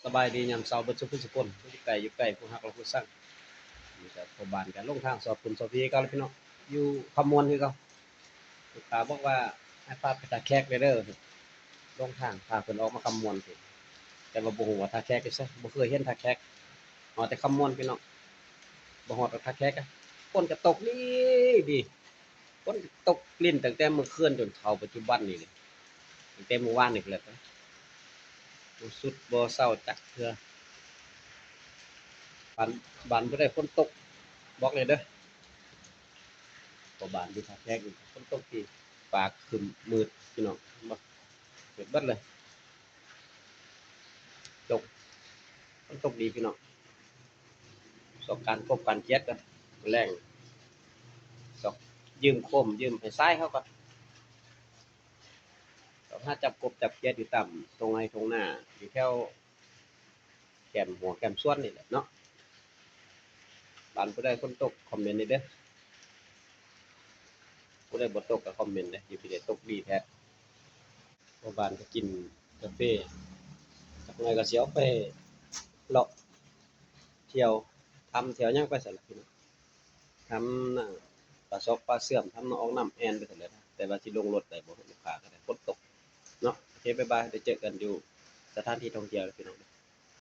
สบายดียามเช้าเบิดสุขสุขคนอยู่ไกลผู้ฮักและผู้ซังนี่ก็พ่อบ้านก็ลงทางสอบคุณสอบพี่เก่าแล้วพี่น้องอยู่คำมวนคือเก่าลูกค้าบอกว่าให้พาไปตาแขกเด้อลงทางพาเพิ่นออกมาคำมวนพุ่นแต่ว่าบ่ฮู้ว่าท่าแขกอยู่ไสบ่เคยเห็นท่าแขกฮอดแต่คำมวนพี่น้องบ่ฮอดว่าท่าแขกอะฝนก็ตกดีฝนตกลิ้นตั้งแต่เมื่อคืนจนเข้าปัจจุบันนี่เลยตั้งแต่เมื่อวานนี่แหละบ่สุดบ่เซาจักเทื่อบ้านบ่ได้ฝนตกบอกเลยเด้อ ตัวบานที่ท่าแขกนี่ฝนตกที่ฟ้าครึ้มมืดพี่น้องบ่เบิดเบิดเลยตกฝนตกดีพี่น้องประสบการณ์พบการเจ็ดกันมื้อแรงสอกยืมโคมยืมให้ซ้ายเขาก็สอกหาจับกบจับเขียดอยู่ตามตรงไห้ตรงหน้าอยู่แถวแก้มหัวแก้มสวนนี่แหละเนาะบ้านผู้ใดฝนตกคอมเมนต์ได้เด้อผู้ใดบ่ตกก็คอมเมนต์เด้ออยู่ที่ใดตกดีแท้เพราะบ้านก็กินกาแฟจักหน่อยก็สิออกไปเลาะเที่ยวทำแถวหยังไปซั่นล่ะพี่น้อง ทำน่ะปลาซอกปลาเสื่อมทำน้ำออกน้ำแอนไปเสร็จแล้วนะแต่ว่าที่ลงรถได้บ่ลูกค้าก็ได้ฝนตกเนาะโอเคบ๊ายบายเดี๋ยวเจอกันอยู่สถานที่ท่องเที่ยวพี่น้อง